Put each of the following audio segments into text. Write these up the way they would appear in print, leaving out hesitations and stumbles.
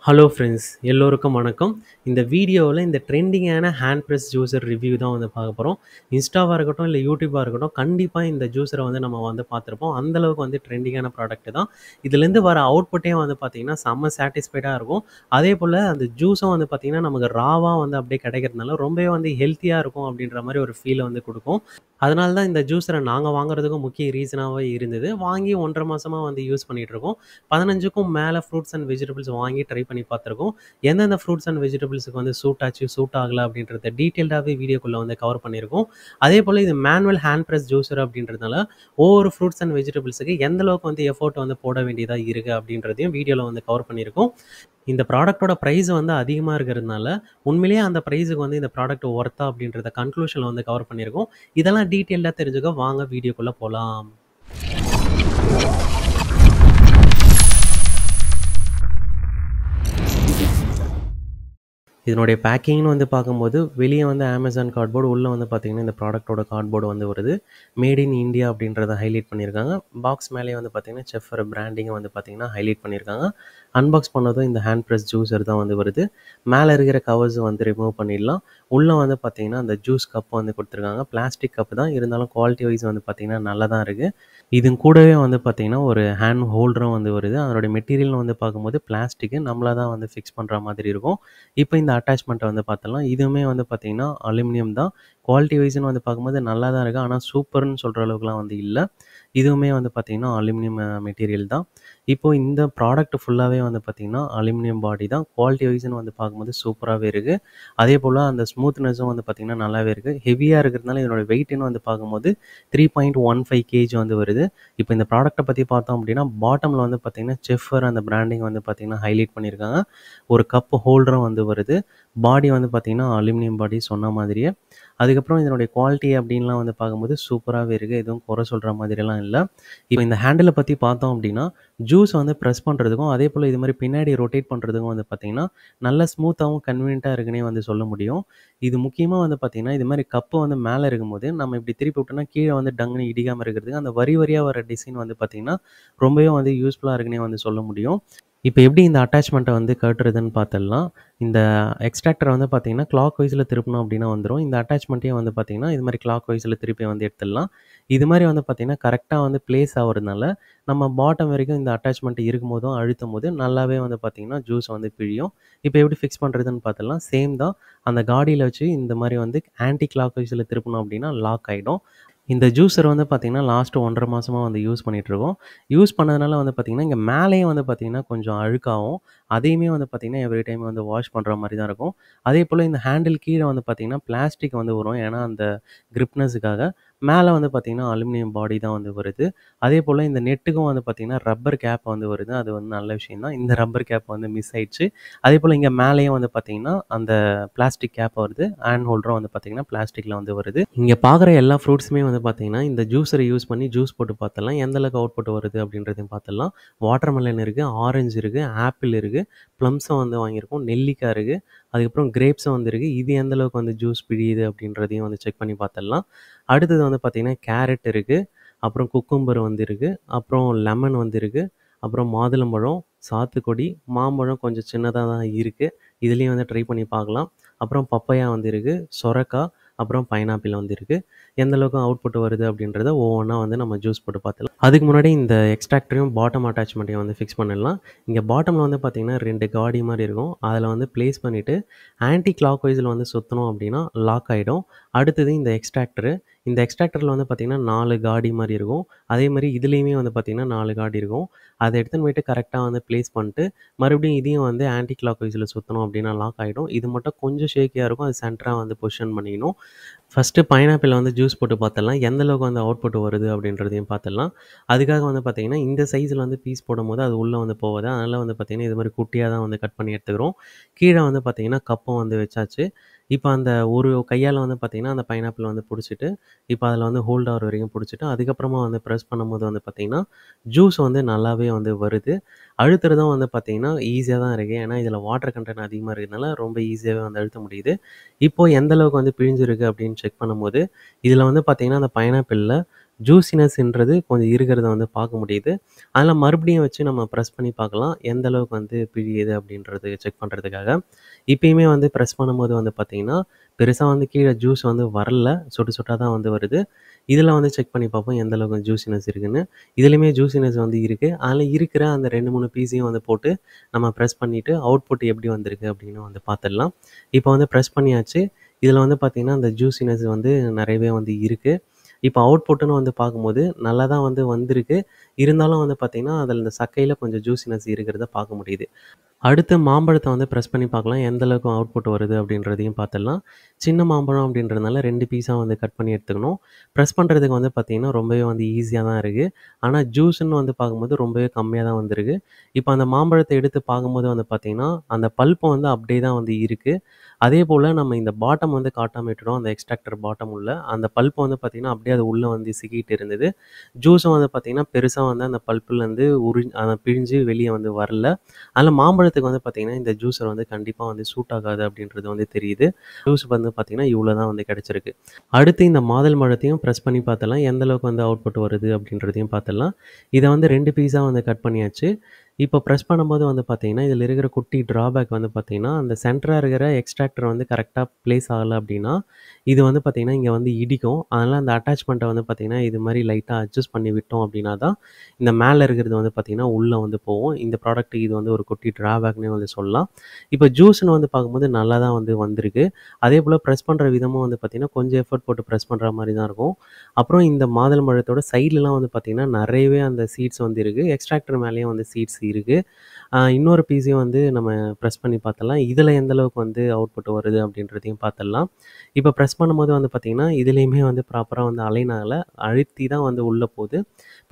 Hello friends, எல்லோருக்கும் வணக்கம். இந்த வீடியோவில் இந்த ட்ரெண்டிங்கான ஹேண்ட் ப்ரெஸ் ஜூஸர் ரிவ்யூ தான் வந்து பார்க்க போகிறோம். இன்ஸ்டாவாக இருக்கட்டும், இல்லை யூடியூபாக இருக்கட்டும், கண்டிப்பாக இந்த ஜூஸரை வந்து நம்ம வந்து பார்த்துருப்போம். அந்தளவுக்கு வந்து ட்ரெண்டிங்கான ப்ராடக்ட் தான். இதுலேருந்து வர அவுட்புட்டே வந்து பார்த்திங்கன்னா செம்ம சாட்டிஸ்ஃபைடாக இருக்கும். அதே போல் அந்த ஜூஸும் வந்து பார்த்திங்கன்னா நமக்கு ராவாக வந்து அப்படியே கிடைக்கிறதுனால ரொம்பவே வந்து ஹெல்த்தியாக இருக்கும் அப்படின்ற மாதிரி ஒரு ஃபீலை வந்து கொடுக்கும். அதனால தான் இந்த ஜூஸரை நாங்கள் வாங்குறதுக்கும் முக்கிய ரீசனாகவே இருந்தது. வாங்கி 1.5 மாதமாக வந்து யூஸ் பண்ணிகிட்ருக்கோம். 15க்கும் மேலே ஃப்ரூட்ஸ் அண்ட் வெஜிடபிள்ஸ் வாங்கி ட்ரை பண்ணி பார்த்துருக்கோம். எந்தெந்த ஃப்ரூட்ஸ் அண்ட் வெஜிடபிள்ஸுக்கு வந்து சூட் ஆச்சு, சூட் ஆகலை அப்படின்றத டீட்டெயில்டாகவே வீடியோக்குள்ளே வந்து கவர் பண்ணியிருக்கோம். அதே போல் இது மேனுவல் ஹேண்ட் ப்ரெஸ் ஜூஸர் அப்படின்றதுனால ஒவ்வொரு ஃப்ரூட்ஸ் அண்ட் வெஜிடபிள்ஸுக்கு எந்த அளவுக்கு வந்து எஃபோர்ட் வந்து போட வேண்டியதாக இருக்குது அப்படின்றதையும் வீடியோவில் வந்து கவர் பண்ணியிருக்கோம். இந்த ப்ராடக்ட்டோட ப்ரைஸ் வந்து அதிகமாக இருக்கிறதுனால உண்மையிலேயே அந்த ப்ரைஸுக்கு வந்து இந்த ப்ராடக்ட் ஒர்த்தா அப்படின்றத கன்க்ளூஷனில் வந்து கவர் பண்ணியிருக்கோம். இதெல்லாம் டீட்டெயில்டாக தெரிஞ்சுக்க வாங்க வீடியோக்குள்ளே போகலாம். இதனுடைய பேக்கிங்னு வந்து பார்க்கும்போது வெளியே வந்து அமேசான் கார்ட்போர்டு, உள்ளே வந்து பார்த்திங்கன்னா இந்த ப்ராடக்ட்டோட கார்ட்போர்டு வந்து வருது. மேட் இன் இந்தியா அப்படின்றத ஹைலைட் பண்ணியிருக்காங்க. பாக்ஸ் மேலேயே வந்து பார்த்திங்கன்னா செஃப்போட பிராண்டிங்கை வந்து பார்த்திங்கன்னா ஹைலைட் பண்ணியிருக்காங்க. அன்பாக்ஸ் பண்ணதும் இந்த ஹேண்ட் ப்ரெஸ் ஜூஸர் தான் வந்து வருது. மேலே இருக்கிற கவர்ஸ் வந்து ரிமூவ் பண்ணிடலாம். உள்ளே வந்து பார்த்திங்கன்னா அந்த ஜூஸ் கப் வந்து கொடுத்துருக்காங்க. பிளாஸ்டிக் கப்பு தான், இருந்தாலும் குவாலிட்டி வைஸ் வந்து பார்த்திங்கன்னா நல்லா தான் இருக்குது. இது கூடவே வந்து பார்த்திங்கன்னா ஒரு ஹேண்ட் ஹோல்டரும் வந்து வருது. அதனுடைய மெட்டீரியல்னு வந்து பார்க்கும்போது பிளாஸ்டிக்கு நம்மளாக தான் வந்து ஃபிக்ஸ் பண்ணுற மாதிரி இருக்கும். இப்போ இந்த அட்டாச்மெண்ட்டை வந்து பார்த்தலாம். இதுவுமே வந்து பார்த்திங்கன்னா அலுமினியம் தான். குவாலிட்டி வைஸ்ன்னு வந்து பார்க்கும்போது நல்லா தான் இருக்குது. ஆனால் சூப்பர்னு சொல்கிற அளவுக்குலாம் வந்து இல்லை. இதுவுமே வந்து பார்த்திங்கன்னா அலுமினியம் மெட்டீரியல் தான். இப்போது இந்த ப்ராடக்ட் ஃபுல்லாகவே வந்து பார்த்திங்கன்னா அலுமினியம் பாடி தான். குவாலிட்டி வைஸ்ன்னு வந்து பார்க்கும்போது சூப்பராகவே இருக்குது. அதே போல் அந்த ஸ்மூத்னஸும் வந்து பார்த்திங்கன்னா நல்லாவே இருக்குது. ஹெவியாக இருக்கிறதுனால இதனோட வெயிட்டுன்னு வந்து பார்க்கும்போது 3.15 கேஜி வந்து வருது. இப்போ இந்த ப்ராடக்ட்டை பற்றி பார்த்தோம் அப்படின்னா பாட்டமில் வந்து பார்த்திங்கன்னா செஃப்பர் அந்த பிராண்டிங் வந்து பார்த்திங்கன்னா ஹைலைட் பண்ணியிருக்காங்க. ஒரு கப் ஹோல்டரும் வந்து வருது. பாடி வந்து பார்த்திங்கன்னா அலுமினியம் பாடி சொன்ன மாதிரியே. அதுக்கப்புறம் இதனுடைய குவாலிட்டி அப்படின்லாம் வந்து பார்க்கும்போது சூப்பராகவே இருக்குது. எதுவும் குறை சொல்கிற மாதிரிலாம் இல்லை. இப்போ இந்த ஹேண்டிலை பற்றி பார்த்தோம் அப்படின்னா ஜூஸ் வந்து ப்ரெஸ் பண்ணுறதுக்கும் அதே போல் இது மாதிரி பின்னாடி ரொட்டேட் பண்ணுறதுக்கும் வந்து பார்த்திங்கன்னா நல்ல ஸ்மூத்தாகவும் கன்வீனியண்ட்டாக இருக்குன்னே வந்து சொல்ல முடியும். இது முக்கியமாக வந்து பார்த்திங்கன்னா இது மாதிரி கப்பு வந்து மேலே இருக்கும்போது நம்ம இப்படி திருப்பி விட்டோம்னா கீழே வந்து டங்குன்னு இடிக்காமல் இருக்கிறதுக்கு அந்த வரி வரியாக வர டிசைன் வந்து பார்த்திங்கன்னா ரொம்பவே வந்து யூஸ்ஃபுல்லாக இருக்குன்னே வந்து சொல்ல முடியும். இப்போ எப்படி இந்த அட்டாச்மெண்ட்டை வந்து கட்டுறதுன்னு பார்த்துடலாம். இந்த எக்ஸ்ட்ராக்டரை வந்து பார்த்திங்கன்னா கிளாக் வைஸில் திருப்பினோம் அப்படின்னா வந்துடும். இந்த அட்டாச்மெண்ட்டையும் வந்து பார்த்திங்கன்னா இது மாதிரி கிளாக் வைஸில் திருப்பி வந்து எடுத்துடலாம். இது மாதிரி வந்து பார்த்திங்கன்னா கரெக்டாக வந்து ப்ளேஸ் ஆகிறதுனால நம்ம பாட்டம் வரைக்கும் இந்த அட்டாச்மெண்ட் இருக்கும்போதும் அழுத்தும் போது நல்லாவே வந்து பார்த்திங்கன்னா ஜூஸ் வந்து பிழியும். இப்போ எப்படி ஃபிக்ஸ் பண்ணுறதுன்னு பார்த்துடலாம். சேம் தான். அந்த காடியில் வச்சு இந்த மாதிரி வந்து ஆன்டி கிளாக் வைஸில் திருப்பினோம் அப்படின்னா லாக் ஆகிடும். இந்த ஜூஸர் வந்து பார்த்திங்கன்னா லாஸ்ட்டு 1.5 மாதமா வந்து யூஸ் பண்ணிகிட்ருக்கோம். யூஸ் பண்ணதுனால வந்து பார்த்திங்கன்னா இங்கே மேலேயும் வந்து பார்த்திங்கன்னா கொஞ்சம் அழுக்காகும். அதையுமே வந்து பார்த்திங்கன்னா எவ்ரி டைம் வந்து வாஷ் பண்ணுற மாதிரி தான் இருக்கும். அதே போல் இந்த ஹேண்டில் கீழே வந்து பார்த்திங்கன்னா பிளாஸ்டிக் வந்து வரும். ஏன்னா அந்த கிரிப்னஸுக்காக. மேலே வந்து பார்த்திங்கன்னா அலுமினியம் பாடி தான் வந்து வருது. அதே போல் இந்த நெட்டுக்கும் வந்து பார்த்திங்கன்னா ரப்பர் கேப் வந்து வருது. அது வந்து நல்ல விஷயம் தான். இந்த ரப்பர் கேப் வந்து மிஸ் ஆயிடுச்சு. அதே போல் இங்கே மேலேயும் வந்து பார்த்திங்கன்னா அந்த பிளாஸ்டிக் கேப் வருது. ஹேண்ட் ஹோல்டரும் வந்து பார்த்திங்கன்னா பிளாஸ்டிக்கில் வந்து வருது. இங்கே பார்க்குற எல்லா ஃப்ரூட்ஸுமே வந்து பார்த்திங்கன்னா இந்த ஜூஸரை யூஸ் பண்ணி ஜூஸ் போட்டு பார்த்துடலாம். எந்த அளவுக்கு அவுட்புட் வருது அப்படின்றதையும் பார்த்துடலாம். வாட்டர்மெலன் இருக்குது, ஆரஞ்சு இருக்குது, ஆப்பிள் இருக்குது, ப்ளம்ஸும் வந்து வாங்கியிருக்கோம், நெல்லிக்காய் இருக்குது, அதுக்கப்புறம் கிரேப்ஸும் வந்து இருக்குது. இது எந்த அளவுக்கு வந்து ஜூஸ் பிழியுது அப்படின்றதையும் வந்து செக் பண்ணி பார்த்துடலாம். அடுத்தது வந்து பார்த்திங்கன்னா கேரட் இருக்குது, அப்புறம் குக்கும்பர் வந்து இருக்குது, அப்புறம் லெமன் வந்து இருக்குது, அப்புறம் மாதுளம்பழம், சாத்துக்குடி, மாம்பழம் கொஞ்சம் சின்னதாக தான் இருக்குது. இதுலேயும் வந்து ட்ரை பண்ணி பார்க்கலாம். அப்புறம் பப்பையா வந்து இருக்குது, சொரக்காய், அப்புறம் பைனாப்பிள் வந்து இருக்குது. எந்த அளவுக்கு அவுட்புட் வருது அப்படின்றத ஒவ்வொன்றா வந்து நம்ம ஜூஸ் போட்டு பார்த்துடலாம். அதுக்கு முன்னாடி இந்த எக்ஸ்ட்ராக்டரையும் பாட்டம் அட்டாச்மெண்ட்டையும் வந்து ஃபிக்ஸ் பண்ணிடலாம். இங்கே பாட்டமில் வந்து பார்த்திங்கன்னா 2 காடி மாதிரி இருக்கும். அதில் வந்து ப்ளேஸ் பண்ணிவிட்டு ஆன்டி கிளாக் வைஸில் வந்து சுற்றணும் அப்படின்னா லாக் ஆகிடும். அடுத்தது இந்த இந்த எக்ஸ்ட்ராக்டரில் வந்து பார்த்திங்கன்னா 4 காடி மாதிரி இருக்கும். அதே மாதிரி இதுலேயுமே வந்து பார்த்திங்கன்னா 4 காடி இருக்கும். அதை எடுத்துன்னு போயிட்டு கரெக்டாக வந்து ப்ளேஸ் பண்ணிட்டு மறுபடியும் இதையும் வந்து ஆன்டி கிளாக் வைஸில் சுற்றணும் அப்படின்னா லாக் ஆகிடும். இது மட்டும் கொஞ்சம் ஷேக்கியாக இருக்கும். அது சென்டராக வந்து பொசிஷன் பண்ணிக்கணும். ஃபஸ்ட்டு பைனாப்பிள் வந்து ஜூஸ் போட்டு பார்த்துடலாம். எந்த அளவுக்கு வந்து அவுட்புட் வருது அப்படின்றதையும் பார்த்துடலாம். அதுக்காக வந்து பார்த்திங்கன்னா இந்த சைஸில் வந்து பீஸ் போடும்போது அது உள்ளே வந்து போகாது. அதனால் வந்து பார்த்திங்கன்னா இது மாதிரி குட்டியாக தான் வந்து கட் பண்ணி எடுத்துக்கிறோம். கீழே வந்து பார்த்திங்கன்னா கப்பும் வந்து வச்சாச்சு. இப்போ அந்த ஒரு கையால் வந்து பார்த்திங்கன்னா அந்த பைனாப்பிள் வந்து பிடிச்சிட்டு இப்போ அதில் வந்து ஹோல்ட் ஆகிற வரைக்கும் பிடிச்சிட்டு அதுக்கப்புறமா வந்து ப்ரெஸ் பண்ணும்போது வந்து பார்த்திங்கன்னா ஜூஸ் வந்து நல்லாவே வந்து வருது. அழுத்துறதும் வந்து பார்த்திங்கன்னா ஈஸியாக தான் இருக்குது. ஏன்னா இதில் வாட்டர் கண்டென்ட் அதிகமாக இருக்கிறதுனால ரொம்ப ஈஸியாகவே வந்து அழுத்த முடியுது. இப்போது எந்த அளவுக்கு வந்து பிழிஞ்சிருக்கு அப்படின்னு செக் பண்ணும்போது இதில் வந்து பார்த்திங்கன்னா அந்த பைனாப்பிளில் ஜூஸினஸ்ன்றது கொஞ்சம் இருக்கிறத வந்து பார்க்க முடியுது. அதில மறுபடியும் வச்சு நம்ம பிரஸ் பண்ணி பார்க்கலாம். எந்த அளவுக்கு வந்து பிழியுது அப்படின்றது செக் பண்ணுறதுக்காக. இப்பயுமே வந்து பிரஸ் பண்ணும்போது வந்து பார்த்தீங்கன்னா, பெருசா வந்து கீழ ஜூஸ் வந்து வரல. சொட்டு சொட்டா தான் வந்து வருது. இதில வந்து செக் பண்ணி பார்ப்போம் எந்த அளவுக்கு ஜூஸினஸ் இருக்குன்னு. இதுலயுமே ஜூஸினஸ் வந்து இருக்கு. அதில இருக்கிற அந்த 2, 3 பீஸையும் வந்து போட்டு நம்ம பிரஸ் பண்ணிட்டு அவுட்புட் எப்படி வந்திருக்கு அப்படின்னு வந்து பார்த்துடலாம். இப்போ வந்து பிரஸ் பண்ணியாச்சு. இதில வந்து பார்த்தீங்கன்னா, அந்த ஜூஸினஸ் வந்து நெறையவே வந்து இருக்கு. இப்போ அவுட்புட்டுன்னு வந்து பார்க்கும்போது நல்லா தான் வந்து வந்திருக்கு. இருந்தாலும் வந்து பார்த்தீங்கன்னா, அதில இந்த சக்கையில கொஞ்சம் ஜூஸினஸ் இருக்கிறத பார்க்க முடியுது. அடுத்து மாம்பழத்த வந்து பிரஸ் பண்ணி பார்க்கலாம். எந்த அளவுக்கு அவுட்புட் வருது அப்படின்றதையும் பார்த்துடலாம். சின்ன மாம்பழம் அப்படின்றதுனால 2 பீஸா வந்து கட் பண்ணி எடுத்துக்கணும். பிரஸ் பண்ணுறதுக்கு வந்து பார்த்தீங்கன்னா, ரொம்பவே வந்து ஈஸியா தான் இருக்கு. ஆனா ஜூஸ்ன்னு வந்து பார்க்கும்போது ரொம்பவே கம்மியா தான் வந்திருக்கு. இப்போ அந்த மாம்பழத்த எடுத்து பார்க்கும்போது வந்து பார்த்தீங்கன்னா, அந்த பல்ப்பு வந்து அப்படியே தான் வந்து இருக்கு. அதேபோல நம்ம இந்த பாட்டம் வந்து காட்டாம விட்டுட்டோம். அந்த எக்ஸ்ட்ராக்டர் பாட்டம் உள்ள. அந்த பல்ப் வந்து பார்த்தீங்கன்னா, அப்படியே அது உள்ள வந்து சிக்கிட்டு இருந்தது. ஜூஸும் வந்து பார்த்தீங்கன்னா, பெருசா வந்து அந்த பல்ப்புலேருந்து பிழிஞ்சு வெளிய வந்து வரல. அதில மாம்பழத்துக்கு வந்து பார்த்தீங்கன்னா, இந்த ஜூஸர் வந்து கண்டிப்பா வந்து சூட் ஆகாது அப்படின்றது வந்து தெரியுது. ஜூஸ் வந்து பார்த்தீங்கன்னா, இவ்வளோ தான் வந்து கிடைச்சிருக்கு. அடுத்து இந்த மாதுளை பழத்தையும் பிரஸ் பண்ணி பார்த்தரலாம். எந்த அளவுக்கு வந்து அவுட்புட் வருது அப்படின்றதையும் பார்த்துடலாம். இத வந்து 2 பீஸா வந்து கட் பண்ணியாச்சு. இப்போ பிரஸ் பண்ணும்போது வந்து பார்த்தீங்கன்னா, இதில இருக்கிற குட்டி ட்ராபேக் வந்து பார்த்தீங்கன்னா, அந்த சென்டரா இருக்கிற எக்ஸ்ட்ராக்டர் வந்து கரெக்ட்டா பிளேஸ் ஆகல அப்படின்னா, இது வந்து பார்த்தீங்கன்னா, இங்க வந்து இடிக்கும். அதனால அந்த அட்டாச்மெண்ட்ட வந்து பார்த்தீங்கன்னா, இது மாரி லைட்டா அட்ஜஸ்ட் பண்ணி விட்டோம் அப்படின்னா தான், இந்த மேல இருக்கிறது வந்து பார்த்தீங்கன்னா, உள்ள வந்து போகும். இந்த ப்ராடக்ட் இது வந்து ஒரு குட்டி ட்ராபேக்ன்னே வந்து சொல்லலாம். இப்போ ஜூஸ்ன்னு வந்து பார்க்கும்போது நல்லா தான் வந்து வந்திருக்கு. அதேபோல பிரஸ் பண்ற விதமும் வந்து பார்த்தீங்கன்னா, கொஞ்சம் எஃபோர்ட் போட்டு பிரஸ் பண்ற மாரி தான் இருக்கும். அப்புறம் இந்த மாதுளம்பழத்தோட சைட்லலாம் வந்து பார்த்தீங்கன்னா, நெறையவே அந்த சீட்ஸ் வந்து இருக்கு. எக்ஸ்ட்ராக்டர் மேலேயும் வந்து சீட்ஸ் இருக்கு. இன்னொரு பீஸையும் வந்து நம்ம பிரஸ் பண்ணி பார்த்துடலாம். இதில எந்த அளவுக்கு வந்து அவுட்புட் வருது அப்படின்றதையும் பார்த்துடலாம். இப்போ பிரஸ் பண்ணும்போது வந்து பார்த்தீங்கன்னா, இதுலயுமே வந்து ப்ராப்பரா வந்து அலைன் ஆகல. அழுத்தி தான் வந்து உள்ள போது.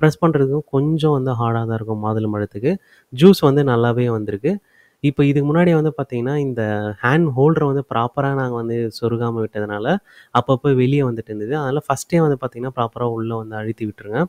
பிரஸ் பண்றதுக்கும் கொஞ்சம் வந்து ஹார்டா தான் இருக்கும் மாதுளம்பழத்துக்கு. ஜூஸ் வந்து நல்லாவே வந்திருக்கு. இப்போ இதுக்கு முன்னாடி வந்து பார்த்தீங்கன்னா, இந்த ஹேண்ட் ஹோல்டர வந்து ப்ராப்பரா நாங்க வந்து சொருகாம விட்டதுனால, அப்பப்போ வெளிய வந்துட்டு இருந்தது. அதனால ஃபர்ஸ்ட்டே வந்து பார்த்தீங்கன்னா, ப்ராப்பரா உள்ள வந்து அழுத்தி விட்டுருங்க.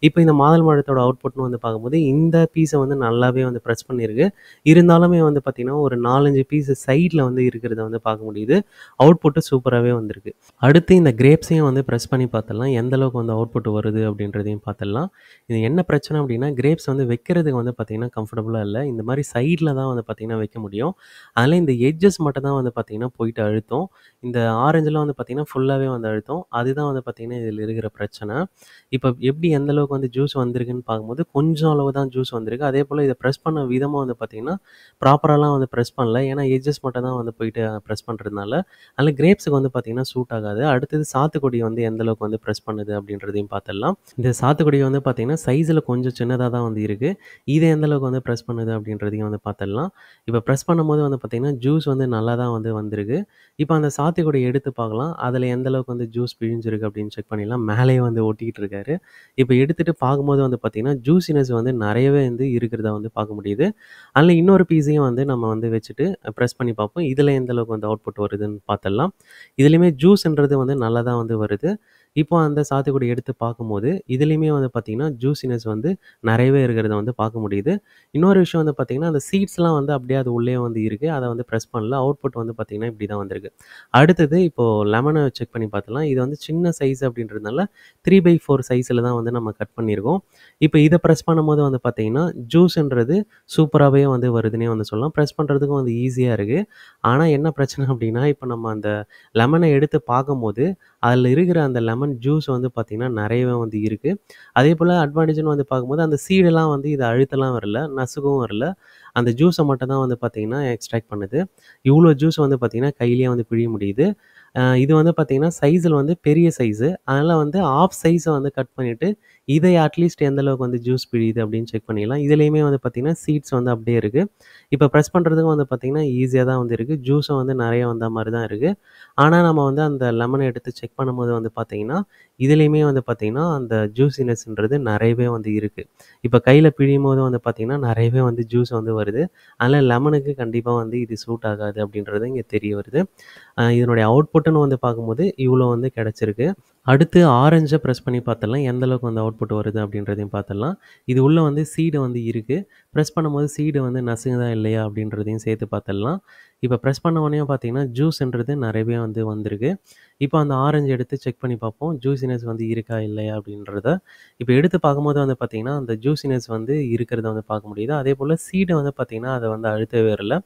இப்போ இந்த மாதுளம்பழத்தோட அவுட்புட்ன்னு வந்து பார்க்கும்போது, இந்த பீஸ வந்து நல்லாவே வந்து பிரஸ் பண்ணியிருக்கு. இருந்தாலுமே வந்து பார்த்தீங்கன்னா, ஒரு 4, 5 பீஸ் சைட்ல வந்து இருக்கிறத வந்து பார்க்க முடியுது. அவுட்புட்டு சூப்பராவே வந்திருக்கு. அடுத்து இந்த கிரேப்ஸையும் வந்து பிரஸ் பண்ணி பார்த்துடலாம். எந்த அளவுக்கு வந்து அவுட்புட் வருது அப்படின்றதையும் பார்த்துடலாம். இது என்ன பிரச்சனை அப்படின்னா, கிரேப்ஸ் வந்து வைக்கிறதுக்கு வந்து பார்த்தீங்கன்னா, கம்ஃபர்டபுளா இல்ல. இந்த மாரி சைட்ல தான் வந்து பார்த்தீங்கன்னா வைக்க முடியும். அதனால இந்த எட்ஜஸ் மட்டும் தான் வந்து பார்த்தீங்கன்னா போயிட்டு அழுத்தும். இந்த ஆரஞ்சுலாம் வந்து பார்த்தீங்கன்னா, ஃபுல்லாவே வந்து அழுத்தும். அதுதான் வந்து பார்த்தீங்கன்னா, இதில இருக்கிற பிரச்சனை. இப்ப எப்படி எந்த அளவுக்கு வந்து ஜூஸ் வந்திருக்குன்னு பார்க்கும்போது, கொஞ்சம் அளவு தான் ஜூஸ் வந்திருக்கு. அதேபோல இத பிரஸ் பண்ண விதமும் வந்து பார்த்தீங்கன்னா, ப்ராப்பராலாம் வந்து பிரஸ் பண்ணல. ஏன்னா எட்ஜஸ் மட்டும் தான் வந்து போயிட்டு பிரஸ் பண்றதுனால, அதனால கிரேப்ஸுக்கு வந்து பார்த்தீங்கன்னா சூட் ஆகாது. அடுத்தது சாத்துக்குடி வந்து எந்த அளவுக்கு வந்து பிரஸ் பண்ணுது அப்படின்றதையும் பார்த்துடலாம். இந்த சாத்துக்குடி வந்து பார்த்தீங்கன்னா, சைஸ்ல கொஞ்சம் சின்னதா தான் வந்து இருக்கு. இது எந்த அளவுக்கு வந்து பிரஸ் பண்ணுது அப்படின்றதையும் வந்து பார்த்துடலாம். இப்ப பிரஸ் பண்ணும்போது வந்து பார்த்தீங்கன்னா, ஜூஸ் வந்து நல்லா தான் வந்து வந்திருக்கு. இப்ப அந்த சாத்துக்குடிய எடுத்து பார்க்கலாம். அதில எந்த அளவுக்கு வந்து ஜூஸ் பிழிஞ்சிருக்கு அப்படின்னு செக் பண்ணிடலாம். மேலேயே வந்து ஒட்டிக்கிட்டு இருக்காரு. இப்ப எடுத்துட்டு பார்க்கும்போது வந்து பார்த்தீங்கன்னா, ஜூஸினஸ் வந்து நெறையவே வந்து இருக்கிறத வந்து பார்க்க முடியுது. அதில இன்னொரு பீஸையும் வந்து நம்ம வந்து வச்சுட்டு பிரஸ் பண்ணி பார்ப்போம். இதில எந்த அளவுக்கு வந்து அவுட்புட் வருதுன்னு பார்த்துடலாம். இதுலயுமே ஜூஸ்ன்றது வந்து நல்லா தான் வந்து வருது. இப்போ அந்த சாத்துக்குடி எடுத்து பார்க்கும்போது, இதுலயுமே வந்து பார்த்தீங்கன்னா, ஜூஸினஸ் வந்து நெறையவே இருக்கிறத வந்து பார்க்க முடியுது. இன்னொரு விஷயம் வந்து பார்த்தீங்கன்னா, அந்த சீட்ஸ்லாம் வந்து அப்படியே அது உள்ளேயே வந்து இருக்கு. அத வந்து பிரஸ் பண்ணல. அவுட்புட் வந்து பார்த்தீங்கன்னா, இப்படி தான் வந்திருக்கு. அடுத்தது இப்போ லெமன செக் பண்ணி பார்த்துடலாம். இது வந்து சின்ன சைஸ் அப்படின்றதுனால 3/4 சைஸ்ல தான் வந்து நம்ம கட் பண்ணியிருக்கோம். இப்ப இத பிரஸ் பண்ணும்போது வந்து பார்த்தீங்கன்னா, ஜூஸ்ன்றது சூப்பராவே வந்து வருதுன்னே வந்து சொல்லலாம். பிரஸ் பண்றதுக்கும் வந்து ஈஸியா இருக்கு. ஆனா என்ன பிரச்சனை அப்படின்னா, இப்ப நம்ம அந்த லெமன எடுத்து பார்க்கும்போது, அதில இருக்கிற அந்த லெமன் ஜூஸ் வந்து பார்த்தீங்கன்னா, நெறையவே வந்து இருக்கு. அதேபோல அட்வான்டேஜ்ன்னு வந்து பார்க்கும்போது, அந்த சீடெல்லாம் வந்து இத அழுத்தலாம் வரல, நசுக்கவும் வரல. அந்த ஜூஸ மட்டும் தான் வந்து பார்த்தீங்கன்னா, எக்ஸ்ட்ராக்ட் பண்ணுது. இவ்ளோ ஜூஸ் வந்து பார்த்தீங்கன்னா, கையிலேயே வந்து பிழிய முடியுது. இது வந்து பார்த்தீங்கன்னா, சைஸ்ல வந்து பெரிய சைஸு. அதனால வந்து ஹாஃப் சைஸ வந்து கட் பண்ணிட்டு, இதை அட்லீஸ்ட் எந்த அளவுக்கு வந்து ஜூஸ் பிழியுது அப்படின்னு செக் பண்ணிடலாம். இதுலயுமே வந்து பார்த்தீங்கன்னா, சீட்ஸ் வந்து அப்படியே இருக்கு. இப்ப பிரஸ் பண்றதுக்கும் வந்து பார்த்தீங்கன்னா, ஈஸியா தான் வந்து இருக்கு. ஜூஸும் வந்து நெறைய வந்த மாரி தான் இருக்கு. ஆனா, நம்ம வந்து அந்த லெமன எடுத்து செக் பண்ணும்போது வந்து பார்த்தீங்கன்னா, இதுலயுமே வந்து பார்த்தீங்கன்னா, அந்த ஜூஸினஸ்ன்றது நெறையவே வந்து இருக்கு. இப்ப கையில பிழியும்போது வந்து பார்த்தீங்கன்னா, நெறையவே வந்து ஜூஸ் வந்து வருது. அதனால லெமனுக்கு கண்டிப்பா வந்து இது சூட் ஆகாது அப்படின்றது இங்க தெரிய வருது. இதனுடைய அவுட்புட்டுன்னு வந்து பார்க்கும்போது, இவ்வளோ வந்து கிடைச்சிருக்கு. அடுத்து ஆரஞ்ச பிரஸ் பண்ணி பார்த்துடலாம். எந்த அளவுக்கு வந்து அவுட்புட் வருது அப்படின்றதையும் பார்த்துடலாம். இது உள்ள வந்து சீடு வந்து இருக்கு. ப்ரெஸ் பண்ணும்போது சீடு வந்து நசுங்குதா இல்லையா அப்படின்றதையும் சேர்த்து பார்த்துடலாம். இப்போ ப்ரெஸ் பண்ண உடனே பார்த்தீங்கன்னா, ஜூஸ்ன்றது நிறையவே வந்து வந்திருக்கு. இப்போ அந்த ஆரஞ்சு எடுத்து செக் பண்ணி பார்ப்போம். ஜூஸினஸ் வந்து இருக்கா இல்லையா அப்படின்றத. இப்போ எடுத்து பார்க்கும்போது வந்து பார்த்தீங்கன்னா, அந்த ஜூஸினஸ் வந்து இருக்கிறத வந்து பார்க்க முடியுது. அதேபோல சீடு வந்து பார்த்தீங்கன்னா, அத வந்து அழுத்தவே இல்ல.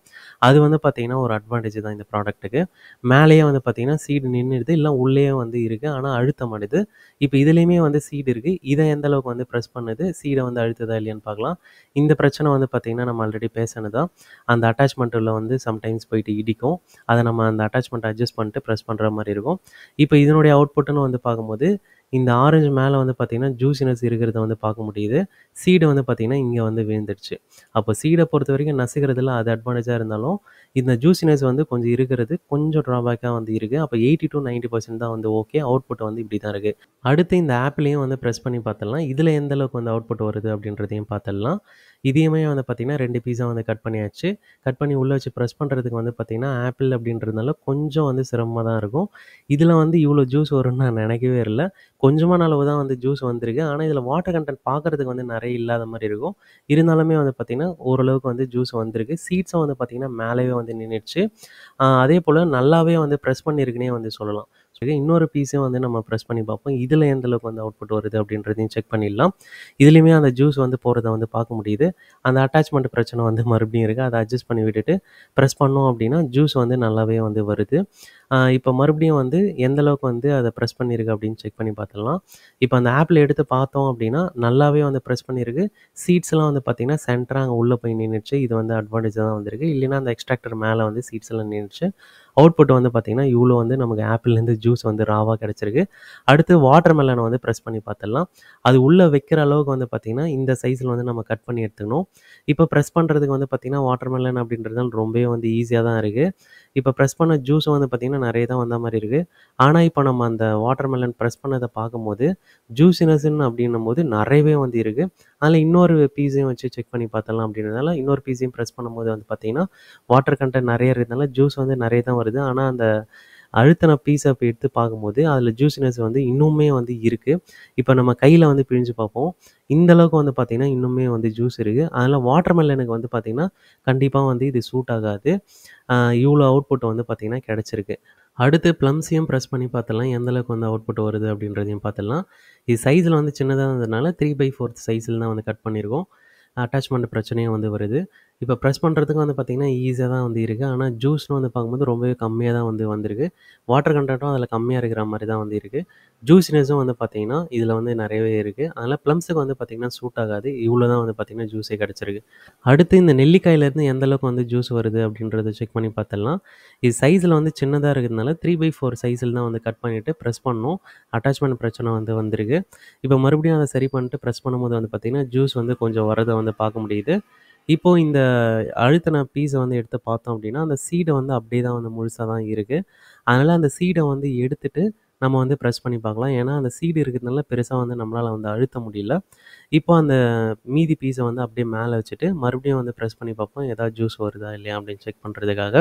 அது வந்து பார்த்தீங்கன்னா, ஒரு அட்வான்டேஜ் தான் இந்த ப்ராடக்ட்டுக்கு. மேலேயே வந்து பார்த்தீங்கன்னா, சீடு நின்னுடுது. இல்ல உள்ளேயே வந்து இருக்கு. ஆனா அழுத்த மாட்டுது. இப்ப இதுலயுமே வந்து சீடு இருக்கு. இத எந்த அளவுக்கு வந்து பிரஸ் பண்ணுது, சீட வந்து அழுத்துதா இல்லையான்னு பார்க்கலாம். இந்த பிரச்சனை வந்து பார்த்தீங்கன்னா, நம்ம ஆல்ரெடி பேசினது தான். அந்த அட்டாச்மெண்ட் உள்ள வந்து சம்டைம்ஸ் போயிட்டு இடிக்கும். அத நம்ம அந்த அட்டாச்மெண்ட்ட அட்ஜஸ்ட் பண்ணிட்டு பிரஸ் பண்ற மாரி இருக்கும். இப்ப இதனுடைய அவுட்புட்ன்னு வந்து பார்க்கும்போது, இந்த ஆரஞ்சு மேல வந்து பார்த்தீங்கன்னா, ஜூஸினஸ் இருக்கிறத வந்து பார்க்க முடியுது. சீடு வந்து பார்த்தீங்கன்னா, இங்க வந்து விழுந்துடுச்சு. அப்போ சீட பொறுத்தவரைக்கும் நசுக்குறதுல அது அட்வான்டேஜா இருந்தாலும், இந்த ஜூஸினஸ் வந்து கொஞ்சம் இருக்கிறது கொஞ்சம் ட்ராபேக்கா வந்து இருக்கு. அப்ப 80-90% தான் வந்து ஓகே. அவுட்புட் வந்து இப்படி தான் இருக்கு. அடுத்து இந்த ஆப்லயும் வந்து பிரஸ் பண்ணி பார்த்துடலாம். இதுல எந்த அளவுக்கு வந்து அவுட்புட் வருது அப்படின்றதையும் பார்த்துடலாம். இதையுமே வந்து பார்த்தீங்கன்னா 2 பீஸா வந்து கட் பண்ணியாச்சு. கட் பண்ணி உள்ள வச்சு பிரஸ் பண்றதுக்கு வந்து பார்த்தீங்கன்னா, ஆப்பிள் அப்படின்றதுனால கொஞ்சம் வந்து சிரமமா தான் இருக்கும். இதுல வந்து இவ்வளோ ஜூஸ் வரும்னு நான் நினைக்கவே இல்ல. கொஞ்சமான அளவு தான் வந்து ஜூஸ் வந்திருக்கு. ஆனா இதுல வாட்டர் கன்டென்ட் பார்க்கறதுக்கு வந்து நெறைய இல்லாத மாரி இருக்கும். இருந்தாலுமே வந்து பார்த்தீங்கன்னா, ஓரளவுக்கு வந்து ஜூஸ் வந்திருக்கு. சீட்ஸும் வந்து பார்த்தீங்கன்னா, மேலவே வந்து நின்னுடுச்சு. அதேபோல நல்லாவே வந்து பிரஸ் பண்ணியிருக்குன்னே வந்து சொல்லலாம். சரி, இன்னொரு பீஸையும் வந்து நம்ம பிரஸ் பண்ணி பார்ப்போம். இதுல எந்த அளவுக்கு வந்து அவுட்புட் வருது அப்படின்றதையும் செக் பண்ணிடலாம். இதுலயுமே அந்த ஜூஸ் வந்து போறத வந்து பார்க்க முடியுது. அந்த அட்டாச்மெண்ட் பிரச்சனை வந்து மறுபடியும் இருக்கு. அத அட்ஜஸ்ட் பண்ணி விட்டுட்டு பிரஸ் பண்ணோம் அப்படின்னா, ஜூஸ் வந்து நல்லாவே வந்து வருது. இப்ப மறுபடியும் வந்து எந்த அளவுக்கு வந்து அத பிரஸ் பண்ணியிருக்கு அப்படின்னு செக் பண்ணி பார்த்துடலாம். இப்ப அந்த ஆப்ல எடுத்து பார்த்தோம் அப்படின்னா, நல்லாவே வந்து பிரஸ் பண்ணியிருக்கு. சீட்ஸ்லாம் வந்து பார்த்தீங்கன்னா, சென்டரா அங்க உள்ள போய் நின்னுடுச்சு. இது வந்து அட்வான்டேஜா தான் வந்திருக்கு. இல்லைன்னா அந்த எக்ஸ்ட்ராக்டர் மேல வந்து சீட்ஸ் எல்லாம் நின்னுடுச்சு. அவுட்புட் வந்து பார்த்தீங்கன்னா, இவ்ளோ வந்து நமக்கு ஆப்பிள்லேருந்து ஜூஸ் வந்து ராவா கிடைச்சிருக்கு. அடுத்து வாட்டர் மெலன வந்து பிரஸ் பண்ணி பார்த்துடலாம். அது உள்ள வைக்கிற அளவுக்கு வந்து பார்த்தீங்கன்னா, இந்த சைஸ்ல வந்து நம்ம கட் பண்ணி எடுத்துக்கணும். இப்ப பிரஸ் பண்றதுக்கு வந்து பார்த்தீங்கன்னா, வாட்டர் மெலன் அப்படின்றதுனால ரொம்பவே வந்து ஈஸியா தான் இருக்கு. இப்ப பிரஸ் பண்ண ஜூஸும் வந்து பார்த்தீங்கன்னா, நெறைய தான் வந்த மாரி இருக்கு. ஆனா, இப்ப நம்ம அந்த வாட்டர் மெலன் பிரஸ் பண்ணத பார்க்கும்போது, ஜூஸினஸ்ன்னு அப்படின்னும்போது நெறையவே வந்து இருக்கு. அதில இன்னொரு பீஸையும் வச்சு செக் பண்ணி பார்த்தரலாம் அப்படின்றதுனால, இன்னொரு பீஸையும் பிரஸ் பண்ணும்போது வந்து பார்த்தீங்கன்னா, வாட்டர் கன்டென்ட் நெறைய இருக்கிறதுனால ஜூஸ் வந்து நெறைய தான் வருது. ஆனா, அந்த அழுத்துன பீஸ இப்ப எடுத்து பார்க்கும்போது, அதில ஜூஸினஸ் வந்து இன்னுமே வந்து இருக்கு. இப்ப நம்ம கையில வந்து பிழிஞ்சு பார்ப்போம். இந்த அளவுக்கு வந்து பார்த்தீங்கன்னா, இன்னுமே வந்து ஜூஸ் இருக்கு. அதனால வாட்டர் மெலனுக்கு வந்து பார்த்தீங்கன்னா, கண்டிப்பா வந்து இது சூட் ஆகாது. இவ்ளோ அவுட்புட் வந்து பார்த்தீங்கன்னா கிடைச்சிருக்கு. அடுத்து ப்ளம்ஸையும் பிரஸ் பண்ணி பார்த்துடலாம். எந்த அளவுக்கு வந்து அவுட்புட் வருது அப்படின்றதையும் பார்த்துடலாம். இது சைஸ்ல வந்து சின்னதா இருந்ததுனால 3/4 சைஸ்ல தான் வந்து கட் பண்ணியிருக்கோம். அட்டாச்மெண்ட் பிரச்சனையும் வந்து வருது. இப்ப பிரஸ் பண்றதுக்கு வந்து பார்த்தீங்கன்னா, ஈஸியா தான் வந்து இருக்கு. ஆனா ஜூஸ்ன்னு வந்து பார்க்கும்போது ரொம்பவே கம்மியா தான் வந்து வந்திருக்கு. வாட்டர் கன்டென்ட்டும் அதில கம்மியா இருக்கிற மாரி தான் வந்து இருக்கு. ஜூஸினஸும் வந்து பார்த்தீங்கன்னா, இதில வந்து நெறையவே இருக்கு. அதனால ப்ளம்ஸுக்கு வந்து பார்த்தீங்கன்னா, சூட் ஆகாது. இவ்ளோ தான் வந்து பார்த்தீங்கன்னா, ஜூஸே கிடைச்சிருக்கு. அடுத்து இந்த நெல்லிக்காயிலேருந்து எந்த அளவுக்கு வந்து ஜூஸ் வருது அப்படின்றத செக் பண்ணி பார்த்துடலாம். இது சைஸ்ல வந்து சின்னதா இருக்கிறதுனால 3/4 சைஸ்ல தான் வந்து கட் பண்ணிட்டு பிரஸ் பண்ணோம். அட்டாச்மெண்ட் பிரச்சனை வந்து வந்திருக்கு. இப்ப மறுபடியும் அத சரி பண்ணிட்டு பிரஸ் பண்ணும்போது வந்து பார்த்தீங்கன்னா, ஜூஸ் வந்து கொஞ்சம் வரத வந்து பார்க்க முடியுது. இப்போ இந்த அழுத்துன பீஸ வந்து எடுத்து பார்த்தோம் அப்படின்னா, அந்த சீட வந்து அப்படியே தான் வந்து முழுசா தான் இருக்கு. அதனால அந்த சீட வந்து எடுத்துட்டு நம்ம வந்து பிரஸ் பண்ணி பார்க்கலாம். ஏன்னா, அந்த சீடு இருக்கிறதுனால பெருசா வந்து நம்மளால வந்து அழுத்த முடியல. இப்போ அந்த மீதி பீஸ வந்து அப்படியே மேல வச்சுட்டு, மறுபடியும் வந்து பிரஸ் பண்ணி பார்ப்போம். ஏதாவது ஜூஸ் வருதா இல்லையா அப்படின்னு செக் பண்றதுக்காக.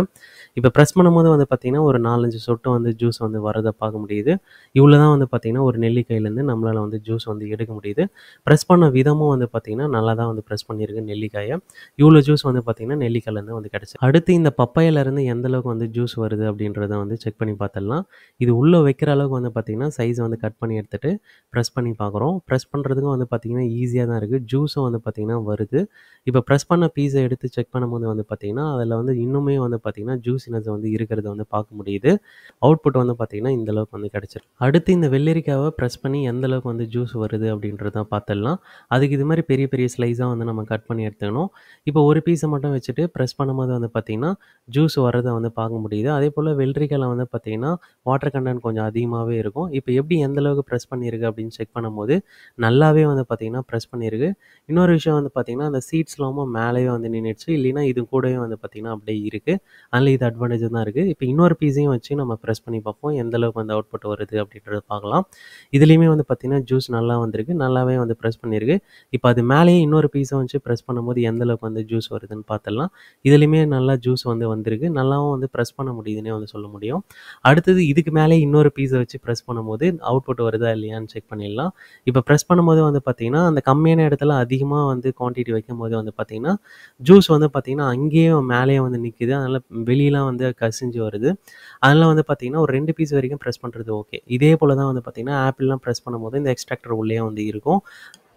இப்ப பிரஸ் பண்ணும்போது வந்து பார்த்தீங்கன்னா, ஒரு 4, 5 சொட்டு வந்து ஜூஸ் வந்து வரத பார்க்க முடியுது. இவ்வளோ தான் வந்து பார்த்தீங்கன்னா, ஒரு நெல்லிக்காயிலேருந்து நம்மளால வந்து ஜூஸ் வந்து எடுக்க முடியுது. பிரஸ் பண்ண விதமும் வந்து பார்த்தீங்கன்னா, நல்லா தான் வந்து பிரஸ் பண்ணியிருக்கு நெல்லிக்காய. இவ்வளோ ஜூஸ் வந்து பார்த்தீங்கன்னா, நெல்லிக்காயிலேருந்து வந்து கிடைச்சது. அடுத்து இந்த பப்பாயாலேருந்து எந்த அளவுக்கு வந்து ஜூஸ் வருது அப்படின்றத வந்து செக் பண்ணி பார்த்துடலாம். இது உள்ள வைக்கிற அளவுக்கு வந்து பார்த்தீங்கன்னா, சைஸ வந்து கட் பண்ணி எடுத்துட்டு, பிரஸ் பண்ணி பார்க்குறோம். பிரஸ் பண்றதுக்கும் வந்து பார்த்தீங்கன்னா, ஈஸியா தான் இருக்கு. ஜூஸும் வந்து பார்த்தீங்கன்னா வருது. இப்ப பிரஸ் பண்ண பீஸ எடுத்து செக் பண்ணும்போது வந்து பார்த்தீங்கன்னா, அதில வந்து இன்னுமே வந்து பார்த்தீங்கன்னா, ஜூஸினஸ் வந்து இருக்கிறத வந்து பார்க்க முடியுது. அவுட்புட் வந்து பார்த்தீங்கன்னா, இந்த அளவுக்கு வந்து கிடைச்சிருக்கு. அடுத்து இந்த வெள்ளரிக்காவ பிரஸ் பண்ணி எந்த அளவுக்கு வந்து ஜூஸ் வருது அப்படின்றத பார்த்துடலாம். அதுக்கு இது மாரி பெரிய பெரிய ஸ்லைஸா வந்து நம்ம கட் பண்ணி எடுத்துக்கணும். இப்போ ஒரு பீஸ மட்டும் வச்சுட்டு பிரஸ் பண்ணும்போது வந்து பார்த்தீங்கன்னா, ஜூஸ் வரத வந்து பார்க்க முடியுது. அதேபோல வெள்ளரிக்கால வந்து பார்த்தீங்கன்னா, வாட்டர் கன்டென்ட் கொஞ்சம் அதிகமாவே இருக்கும். இப்ப எப்படி எந்த அளவுக்கு பிரஸ் பண்ணியிருக்கு அப்படின்னு செக் பண்ணும்போது, நல்லாவே வந்து பார்த்தீங்கன்னா, பிரஸ் பண்ணியிருக்கு. இன்னொரு விஷயம் வந்து பார்த்தீங்கன்னா, அந்த சீட்ஸ்லாமும் மேலேயே வந்து நின்னுடுச்சு. இல்லைன்னா இது கூடவே வந்து பார்த்தீங்கன்னா, அப்படியே இருக்கு. அதனால இது அட்வான்டேஜா தான் இருக்கு. இப்ப இன்னொரு பீஸையும் வச்சு நம்ம பிரஸ் பண்ணி பார்ப்போம். எந்த அளவுக்கு வந்து அவுட்புட் வருது அப்படின்றத பார்க்கலாம். இதுலயுமே வந்து பார்த்தீங்கன்னா, ஜூஸ் நல்லா வந்திருக்கு. நல்லாவே வந்து பிரஸ் பண்ணியிருக்கு. இப்ப அது மேலேயே இன்னொரு பீஸ வச்சு பிரஸ் பண்ணும்போது எந்த அளவுக்கு வந்து ஜூஸ் வருதுன்னு பார்த்துடலாம். இதுலயுமே நல்லா ஜூஸ் வந்து வந்திருக்கு. நல்லாவும் வந்து பிரஸ் பண்ண முடியுதுன்னே வந்து சொல்ல முடியும். அடுத்தது இதுக்கு மேலே இன்னொரு பீஸ வச்சு பிரஸ் பண்ணும்போது அவுட்புட் வருதா இல்லையான்னு செக் பண்ணிடலாம். இப்ப பிரஸ் பண்ணும்போது வந்து பார்த்தீங்கன்னா, அந்த கம்மியான இடத்துல அதிகமா வந்து குவான்டிட்டி வைக்கும்போது வந்து பார்த்தீங்கன்னா, ஜூஸ் வந்து பார்த்தீங்கன்னா, அங்கேயும் மேலேயே வந்து நிக்குது. அதனால வெளியலாம் வந்து கசிஞ்சு வருது. அதனால வந்து பார்த்தீங்கன்னா, ஒரு 2 பீஸ் வரைக்கும் பிரஸ் பண்றது ஓகே. இதே போல தான் வந்து பார்த்தீங்கன்னா, ஆப்பிள்லாம் பிரஸ் பண்ணும்போது இந்த எக்ஸ்ட்ராக்டர் உள்ளேயே வந்து இருக்கும்.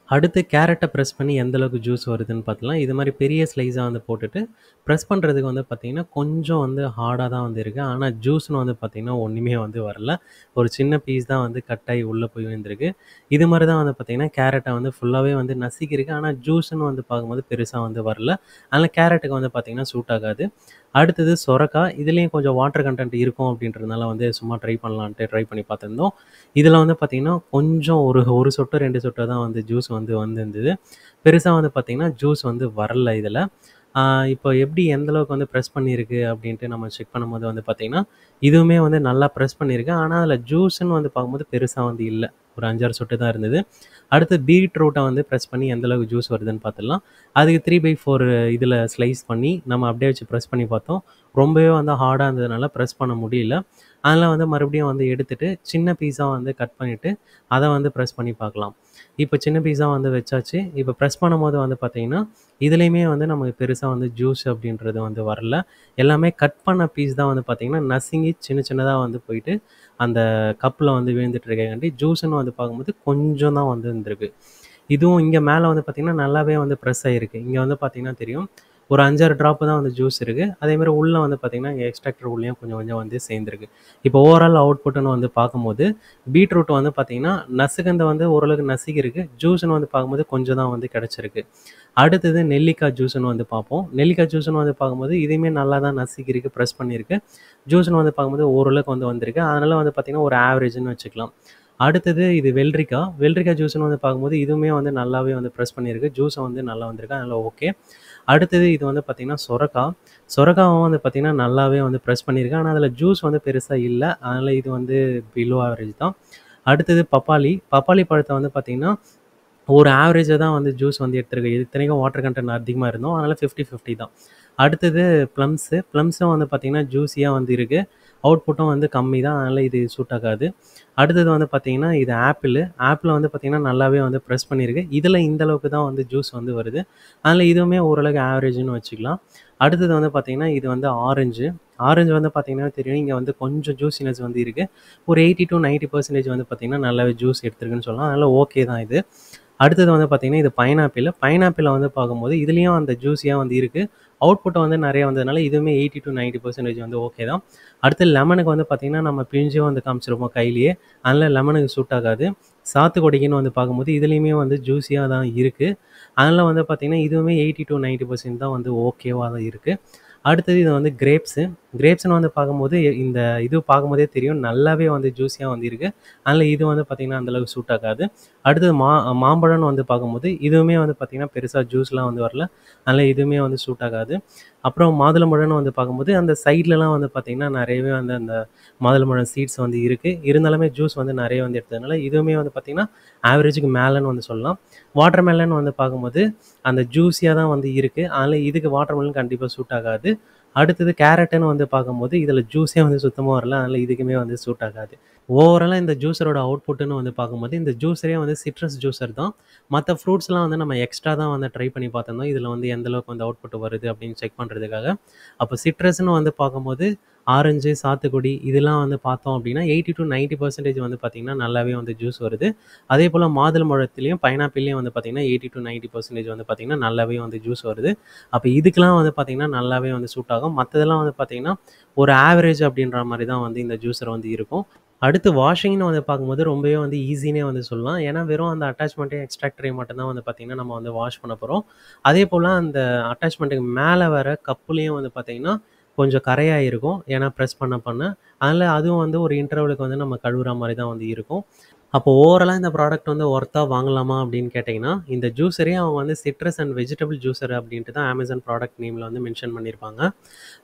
அடுத்து கேரட்ட பிரஸ் பண்ணி எந்த அளவுக்கு ஜூஸ் வருதுன்னு பார்த்துக்கலாம். இது மாரி பெரிய ஸ்லைஸா வந்து போட்டுட்டு, பிரஸ் பண்றதுக்கு வந்து பார்த்தீங்கன்னா, கொஞ்சம் வந்து ஹார்டா தான் வந்து இருக்கு. ஆனா ஜூஸ்ன்னு வந்து பார்த்தீங்கன்னா, ஒண்ணுமே வந்து வரல. ஒரு சின்ன பீஸ் தான் வந்து கட் ஆகி உள்ள போய் விழுந்திருக்கு. இது மாரி தான் வந்து பார்த்தீங்கன்னா, கேரட்ட வந்து ஃபுல்லாவே வந்து நசுக்கியிருக்கு. ஆனா ஜூஸ்ன்னு வந்து பார்க்கும்போது பெருசா வந்து வரல. அதனால கேரட்டுக்கு வந்து பார்த்தீங்கன்னா, சூட் ஆகாது. அடுத்தது சொரக்கா. இதுலயும் கொஞ்சம் வாட்டர் கன்டென்ட் இருக்கும் அப்படின்றதுனால வந்து சும்மா ட்ரை பண்ணலான்ட்டு ட்ரை பண்ணி பார்த்துருந்தோம். இதில வந்து பார்த்தீங்கன்னா, கொஞ்சம் ஒரு சொட்டு 2 சொட்டு தான் வந்து ஜூஸ் வந்து வந்திருந்தது. பெருசா வந்து பார்த்தீங்கன்னா, ஜூஸ் வந்து வரல இதில. ஆ இப்போ எப்படி எந்த அளவுக்கு வந்து பிரஸ் பண்ணியிருக்கு அப்படின்ட்டு நம்ம செக் பண்ணும்போது வந்து பார்த்தீங்கன்னா, இதுவுமே வந்து நல்லா பிரஸ் பண்ணியிருக்கு. ஆனா, அதில ஜூஸ்ன்னு வந்து பார்க்கும்போது பெருசா வந்து இல்ல. ஒரு 5, 6 சொட்டு தான் இருந்தது. அடுத்து பீட்ரூட்ட வந்து பிரஸ் பண்ணி எந்த அளவுக்கு ஜூஸ் வருதுன்னு பார்த்துடலாம். அதுக்கு 3/4 இதில ஸ்லைஸ் பண்ணி நம்ம அப்படியே வச்சு பிரஸ் பண்ணி பார்த்தோம். ரொம்பவே வந்து ஹார்டா இருந்ததுனால பிரஸ் பண்ண முடியல. அதனால வந்து மறுபடியும் வந்து எடுத்துட்டு, சின்ன பீஸா வந்து கட் பண்ணிட்டு, அத வந்து பிரஸ் பண்ணி பார்க்கலாம். இப்ப சின்ன பீஸா வந்து வச்சாச்சு. இப்ப பிரஸ் பண்ணும்போது வந்து பார்த்தீங்கன்னா, இதுலயுமே வந்து நமக்கு பெருசா வந்து ஜூஸ் அப்படின்றது வந்து வரல. எல்லாமே கட் பண்ண பீஸ் தான் வந்து பார்த்தீங்கன்னா, நசுங்கி சின்ன சின்னதா வந்து போயிட்டு, அந்த கப்ல வந்து விழுந்துட்டு இருக்கங்காட்டி, ஜூஸ்ன்னு வந்து பார்க்கும்போது கொஞ்சம் தான் வந்து இருந்திருக்கு. இதுவும் இங்க மேல வந்து பார்த்தீங்கன்னா, நல்லாவே வந்து பிரஸ் ஆயிருக்கு. இங்க வந்து பார்த்தீங்கன்னா தெரியும். ஒரு 5, 6 ட்ராப் தான் வந்து ஜூஸ் இருக்கு. அதேமாரி உள்ள வந்து பார்த்தீங்கன்னா, இங்க எக்ஸ்ட்ராக்டர் உள்ளயும் கொஞ்சம் கொஞ்சம் வந்து சேர்ந்திருக்கு. இப்போ ஓவரால் அவுட்புட்ன்னு வந்து பார்க்கும்போது, பீட்ரூட் வந்து பார்த்தீங்கன்னா, நசுக்குனத வந்து ஓரளவுக்கு நசுக்கியிருக்கு. ஜூஸ்ன்னு வந்து பார்க்கும்போது கொஞ்சம் தான் வந்து கிடைச்சிருக்கு. அடுத்தது நெல்லிக்காய் ஜூஸ்ன்னு வந்து பார்ப்போம். நெல்லிக்காய் ஜூஸ்ன்னு வந்து பார்க்கும்போது, இதையுமே நல்லா தான் நசுக்கியிருக்கு, பிரஸ் பண்ணியிருக்கு. ஜூஸ்ன்னு வந்து பார்க்கும்போது ஓரளவுக்கு வந்து வந்திருக்கு. அதனால வந்து பார்த்தீங்கன்னா, ஒரு ஆவரேஜ்ன்னு வச்சுக்கலாம். அடுத்தது இது வெள்ளரிக்கா. வெள்ளரிக்கா ஜூஸ்ன்னு வந்து பார்க்கும்போது, இதுவுமே வந்து நல்லாவே வந்து பிரஸ் பண்ணியிருக்கு. ஜூஸும் வந்து நல்லா வந்திருக்கு. அதனால ஓகே. அடுத்தது இது வந்து பார்த்தீங்கன்னா, சொரக்கா. சொரக்காவும் வந்து பார்த்தீங்கன்னா, நல்லாவே வந்து பிரஸ் பண்ணியிருக்கு. ஆனா, அதில ஜூஸ் வந்து பெருசா இல்ல. அதனால இது வந்து பிலோ ஆவரேஜ் தான். அடுத்தது பப்பாளி. பப்பாளி பழத்த வந்து பார்த்தீங்கன்னா, ஒரு ஆவரேஜா தான் வந்து ஜூஸ் வந்து எடுத்திருக்கு. இத்தனைக்கும் வாட்டர் கன்டென்ட் அதிகமா இருந்தும். அதனால 50, 50 தான். அடுத்தது ப்ளம்ஸு. ப்ளம்ஸும் வந்து பார்த்தீங்கன்னா, ஜூஸியா வந்து இருக்கு. அவுட்புட்டும் வந்து கம்மி தான். அதனால இது சூட் ஆகாது. அடுத்தது வந்து பார்த்தீங்கன்னா, இது ஆப்பிளு. ஆப்பிள வந்து பார்த்தீங்கன்னா, நல்லாவே வந்து பிரஸ் பண்ணியிருக்கு. இதில இந்த அளவுக்கு தான் வந்து ஜூஸ் வந்து வருது. அதனால இதுவுமே ஓரளவுக்கு ஆவரேஜ்ன்னு வச்சுக்கலாம். அடுத்தது வந்து பார்த்தீங்கன்னா, இது வந்து ஆரஞ்சு. ஆரஞ்சு வந்து பார்த்தீங்கன்னா தெரியும். இங்க வந்து கொஞ்சம் ஜூஸினஸ் வந்து இருக்கு. ஒரு 80-90% வந்து பார்த்தீங்கன்னா, நல்லாவே ஜூஸ் எடுத்திருக்குன்னு சொல்லலாம். அதனால ஓகே தான் இது. அடுத்தது வந்து பார்த்தீங்கன்னா, இது பைனாப்பிள். பைனாப்பிள வந்து பார்க்கும்போது, இதுலயும் அந்த ஜூஸியா வந்து இருக்கு. அவுட்புட் வந்து நெறைய வந்ததுனால, இதுவுமே 80-90% வந்து ஓகே தான். அடுத்து லெமனுக்கு வந்து பார்த்தீங்கன்னா, நம்ம பிழிஞ்சும் வந்து காமிச்சிருப்போம் கையிலேயே. அதனால லெமனுக்கு சூட் ஆகாது. சாத்துக்குடிக்குன்னு வந்து பார்க்கும்போது, இதுலயுமே வந்து ஜூஸியா தான் இருக்கு. அதனால வந்து பார்த்தீங்கன்னா, இதுவுமே 80-90% தான் வந்து ஓகேவா தான் இருக்கு. அடுத்தது இது வந்து கிரேப்ஸு. கிரேப்ஸ்ன்னு வந்து பார்க்கும்போது, இந்த இது பார்க்கும்போதே தெரியும். நல்லாவே வந்து ஜூஸியா வந்து இருக்கு. அதனால இது வந்து பார்த்தீங்கன்னா, அந்த அளவுக்கு சூட் ஆகாது. அடுத்தது மாம்பழம்னு வந்து பார்க்கும்போது, இதுவுமே வந்து பார்த்தீங்கன்னா, பெருசா ஜூஸ்லாம் வந்து வரல. அதனால இதுவுமே வந்து சூட் ஆகாது. அப்புறம் மாதுளம்பழம்னு வந்து பார்க்கும்போது, அந்த சைட்லலாம் வந்து பார்த்தீங்கன்னா, நெறையவே வந்து அந்த மாதுளம்பழம் சீட்ஸ் வந்து இருக்கு. இருந்தாலுமே ஜூஸ் வந்து நெறைய வந்து எடுத்ததுனால, இதுவுமே வந்து பார்த்தீங்கன்னா, ஆவரேஜுக்கு மேலன்னு வந்து சொல்லலாம். வாட்டர்மெலன் வந்து பார்க்கும்போது, அந்த ஜூஸியா தான் வந்து இருக்கு. அதனால இதுக்கு வாட்டர்மெலன் கண்டிப்பா சூட் ஆகாது. அடுத்தது கேரட்டுன்னு வந்து பார்க்கும்போது, இதில ஜூஸே வந்து சுத்தமா வரல. அதனால இதுக்குமே வந்து சூட் ஆகாது. ஓவராலா இந்த ஜூஸரோட அவுட்புட்ன்னு வந்து பார்க்கும்போது, இந்த ஜூஸரே வந்து சிட்ரஸ் ஜூஸர் தான். மத்த ஃப்ரூட்ஸ்லாம் வந்து நம்ம எக்ஸ்ட்ரா தான் வந்து ட்ரை பண்ணி பார்த்திருந்தோம். இதில வந்து எந்த அளவுக்கு வந்து அவுட்புட் வருது அப்படின்னு செக் பண்றதுக்காக. அப்போ சிட்ரஸ்ன்னு வந்து பார்க்கும்போது, ஆரஞ்சு, சாத்துக்குடி இதெல்லாம் வந்து பார்த்தோம் அப்படின்னா, 80-90% வந்து பார்த்தீங்கன்னா, நல்லாவே வந்து ஜூஸ் வருது. அதேபோல மாதுளம்பழத்திலயும், பைனாப்பிள்லயும் வந்து பார்த்தீங்கன்னா, 80-90% வந்து பார்த்தீங்கன்னா, நல்லாவே வந்து ஜூஸ் வருது. அப்ப இதுக்கெல்லாம் வந்து பார்த்தீங்கன்னா, நல்லாவே வந்து சூட் ஆகும். மத்ததெல்லாம் வந்து பார்த்தீங்கன்னா, ஒரு ஆவரேஜ் அப்படின்ற மாரி தான் வந்து இந்த ஜூஸர் வந்து இருக்கும். அடுத்து வாஷிங்ன்னு வந்து பார்க்கும்போது ரொம்பவே வந்து ஈஸின்னே வந்து சொல்லலாம். ஏன்னா, வெறும் அந்த அட்டாச்மெண்ட்டையும், எக்ஸ்ட்ராக்டரையும் மட்டும் தான் வந்து பார்த்தீங்கன்னா, நம்ம வந்து வாஷ் பண்ண போறோம். அதேபோல அந்த அட்டாச்மெண்ட்டுக்கு மேல வர கப்புலயும் வந்து பார்த்தீங்கன்னா, கொஞ்சம் கரையா இருக்கும். ஏன்னா பிரஸ் பண்ண பண்ண. அதனால அதுவும் வந்து ஒரு இன்டர்வலுக்கு வந்து நம்ம கழுவுற மாரி தான் வந்து இருக்கும். அப்போ ஓவராலா இந்த ப்ராடக்ட் வந்து ஒர்த்தா வாங்கலாமா அப்படின்னு கேட்டீங்கன்னா, இந்த ஜூஸரே அவங்க வந்து சிட்ரஸ் அண்ட் வெஜிடபிள் ஜூஸர் அப்படின்ட்டு தான் Amazon ப்ராடக்ட் நேம்ல வந்து மென்ஷன் பண்ணியிருப்பாங்க.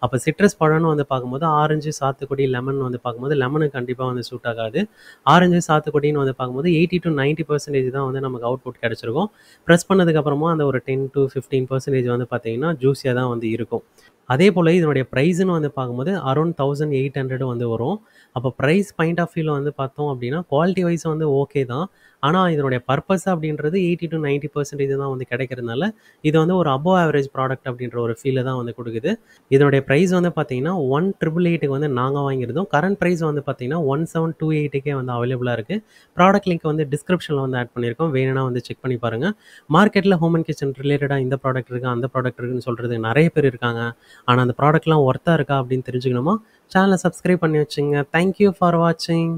அப்ப சிட்ரஸ் பழம்னு வந்து பார்க்கும்போது, ஆரஞ்சு, சாத்துக்குடி, லெமன் வந்து பார்க்கும்போது, லெமனுக்கு கண்டிப்பா வந்து சூட் ஆகாது. ஆரஞ்சு, சாத்துக்குடின்னு வந்து பார்க்கும்போது 80-90% தான் வந்து நமக்கு அவுட்புட் கிடைச்சிருக்கும். பிரஸ் பண்ணதுக்கு அப்புறமா அந்த ஒரு 10-15% வந்து பார்த்தீங்கன்னா, ஜூஸியா தான் வந்து இருக்கும். அதேபோல இதனுடைய பிரைஸ்ன்னு வந்து பார்க்கும்போது, அரவுண்ட் 1800 வந்து வரும். அப்போ பிரைஸ் பாயிண்ட் ஆஃப் வியூல வந்து பார்த்தோம் அப்படின்னா, குவாலிட்டி வைஸ் வந்து ஓகே தான். ஆனா இதனுடைய பர்ப்பஸ் அப்படின்றது 80 to 90% தான் வந்து கிடைக்கிறதுனால, இது வந்து ஒரு அபோவ் ஆவரேஜ் ப்ராடக்ட் அப்படின்ற ஒரு ஃபீல தான் வந்து குடுக்குது. இதனுடைய பிரைஸ் வந்து பார்த்தீங்கன்னா, 1888க்கு வந்து நாங்க வாங்கியிருந்தோம். கரண்ட் பிரைஸ் வந்து பார்த்தீங்கன்னா, 1728க்கே வந்து அவைலபிளா இருக்கு. ப்ராடக்ட் லிங்க் வந்து டிஸ்கிரிப்ஷன்ல வந்து ஆட் பண்ணியிருக்கோம். வேணும்னா வந்து செக் பண்ணி பாருங்க. மார்க்கெட்ல ஹோம் அண்ட் கிச்சன் ரிலேட்டடா இந்த ப்ராடக்ட் இருக்கு, அந்த ப்ராடக்ட் இருக்குன்னு சொல்றது நெறைய பேர் இருக்காங்க. ஆனா அந்த ப்ராடக்ட்லாம் ஒர்த்தா இருக்கா அப்படின்னு தெரிஞ்சுக்கணுமா? சேனல சப்ஸ்கிரைப் பண்ணி வச்சுங்க. தேங்க் யூ ஃபார் வாட்சிங்.